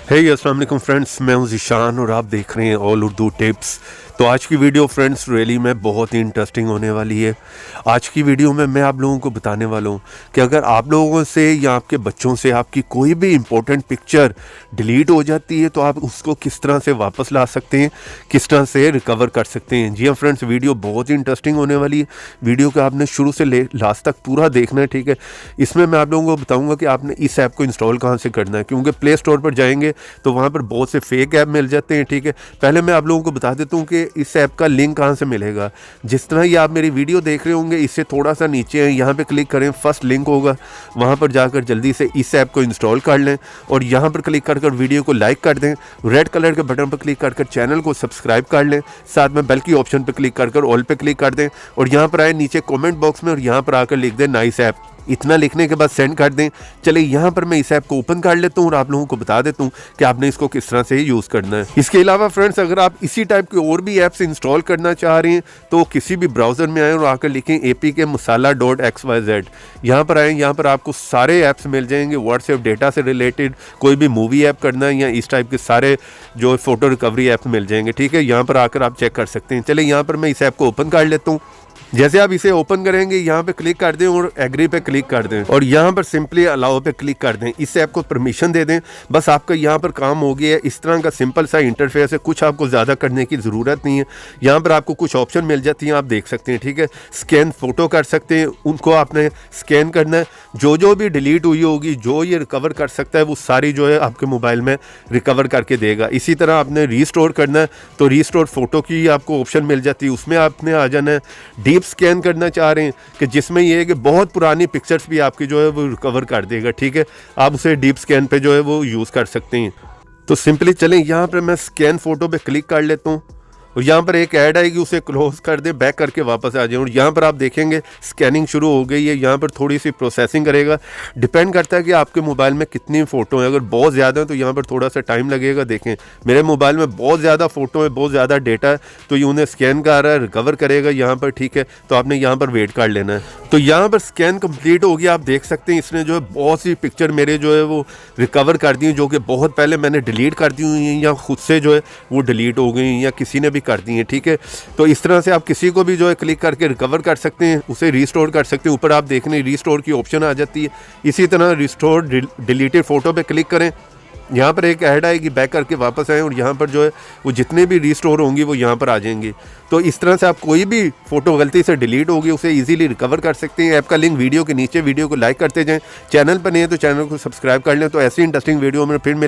हे अस्सलाम वालेकुम फ्रेंड्स, मैं हूं ज़ीशान और आप देख रहे हैं ऑल उर्दू टिप्स। तो आज की वीडियो फ्रेंड्स रियली में बहुत ही इंटरेस्टिंग होने वाली है। आज की वीडियो में मैं आप लोगों को बताने वाला हूं कि अगर आप लोगों से या आपके बच्चों से आपकी कोई भी इंपॉर्टेंट पिक्चर डिलीट हो जाती है तो आप उसको किस तरह से वापस ला सकते हैं, किस तरह से रिकवर कर सकते हैं। जी हाँ फ्रेंड्स, वीडियो बहुत ही इंटरेस्टिंग होने वाली है। वीडियो को आपने शुरू से लास्ट तक पूरा देखना है, ठीक है। इसमें मैं आप लोगों को बताऊँगा कि आपने इस ऐप को इंस्टॉल कहाँ से करना है, क्योंकि प्ले स्टोर पर जाएंगे तो वहाँ पर बहुत से फेक ऐप मिल जाते हैं, ठीक है। पहले मैं आप लोगों को बता देता हूँ कि इस ऐप का लिंक कहाँ से मिलेगा। जिस तरह ये आप मेरी वीडियो देख रहे होंगे, इससे थोड़ा सा नीचे है, यहाँ पे क्लिक करें, फर्स्ट लिंक होगा, वहाँ पर जाकर जल्दी से इस ऐप को इंस्टॉल कर लें और यहाँ पर क्लिक कर वीडियो को लाइक कर दें। रेड कलर के बटन पर क्लिक कर चैनल को सब्सक्राइब कर लें, साथ में बेल की ऑप्शन पर क्लिक कर ऑल पे क्लिक कर दें और यहाँ पर आए नीचे कॉमेंट बॉक्स में और यहाँ पर आकर लिख दें नाइस ऐप। इतना लिखने के बाद सेंड कर दें। चलिए यहाँ पर मैं इस ऐप को ओपन कर लेता हूँ और आप लोगों को बता देता हूँ कि आपने इसको किस तरह से यूज़ करना है। इसके अलावा फ्रेंड्स, अगर आप इसी टाइप के और भी ऐप्स इंस्टॉल करना चाह रहे हैं तो किसी भी ब्राउज़र में आएँ और आकर लिखें apk-masala.xyz। यहाँ पर आएँ, यहाँ पर आपको सारे ऐप्स मिल जाएंगे। व्हाट्सएप डेटा से रिलेटेड कोई भी मूवी ऐप करना है या इस टाइप के सारे जो फ़ोटो रिकवरी ऐप मिल जाएंगे, ठीक है। यहाँ पर आकर आप चेक कर सकते हैं। चलिए यहाँ पर मैं इस ऐप को ओपन कर लेता हूँ। जैसे आप इसे ओपन करेंगे, यहाँ पे क्लिक कर दें और एग्री पे क्लिक कर दें और यहाँ पर सिंपली अलाउ पे क्लिक कर दें। इस ऐप को परमिशन दे दें। बस आपका यहाँ पर काम हो गया है। इस तरह का सिंपल सा इंटरफेस है, कुछ आपको ज़्यादा करने की ज़रूरत नहीं है। यहाँ पर आपको कुछ ऑप्शन मिल जाती हैं, आप देख सकते हैं, ठीक है। स्कैन फ़ोटो कर सकते हैं, उनको आपने स्कैन करना है। जो भी डिलीट हुई होगी, जो ये रिकवर कर सकता है, वो सारी जो है आपके मोबाइल में रिकवर करके देगा। इसी तरह आपने रीस्टोर करना है तो रीस्टोर फ़ोटो की आपको ऑप्शन मिल जाती है, उसमें आपने आ जाना है। डीप स्कैन करना चाह रहे हैं कि जिसमें ये है कि बहुत पुरानी पिक्चर्स भी आपकी जो है वो रिकवर कर देगा, ठीक है। आप उसे डीप स्कैन पे जो है वो यूज़ कर सकते हैं। तो सिंपली चलें, यहाँ पर मैं स्कैन फ़ोटो पे क्लिक कर लेता हूँ और यहाँ पर एक ऐड आएगी, उसे क्लोज कर दें, बैक करके वापस आ जाए और यहाँ पर आप देखेंगे स्कैनिंग शुरू हो गई है। यहाँ पर थोड़ी सी प्रोसेसिंग करेगा, डिपेंड करता है कि आपके मोबाइल में कितनी फ़ोटो है। अगर बहुत ज़्यादा है तो यहाँ पर थोड़ा सा टाइम लगेगा। देखें मेरे मोबाइल में बहुत ज़्यादा फ़ोटो है, बहुत ज़्यादा डेटा है, तो ये उन्हें स्कैन कर रहा है, रिकवर करेगा यहाँ पर, ठीक है। तो आपने यहाँ पर वेट कर लेना है। तो यहाँ पर स्कैन कम्प्लीट हो गया। आप देख सकते हैं इसने जो है बहुत सी पिक्चर मेरे जो है वो रिकवर कर दी, जो कि बहुत पहले मैंने डिलीट कर दी हुई हैं या खुद से जो है वो डिलीट हो गई या किसी ने भी कर दी हैं, ठीक है। तो इस तरह से आप किसी को भी जो है क्लिक करके रिकवर कर सकते हैं, उसे रीस्टोर कर सकते हैं। ऊपर आप देख रहे हैं रीस्टोर की ऑप्शन आ जाती है। इसी तरह रिस्टोर डिलीटेड फ़ोटो पे क्लिक करें, यहाँ पर एक ऐड आएगी, बैक करके वापस आएँ और यहाँ पर जो है वो जितने भी रीस्टोर होंगी वो यहाँ पर आ जाएंगी। तो इस तरह से आप कोई भी फ़ोटो गलती से डिलीट होगी उसे इजीली रिकवर कर सकते हैं। ऐप का लिंक वीडियो के नीचे, वीडियो को लाइक करते जाएं। चैनल पर नहीं है तो चैनल को सब्सक्राइब कर लें। तो ऐसी इंटरेस्टिंग वीडियो में फिर मिले।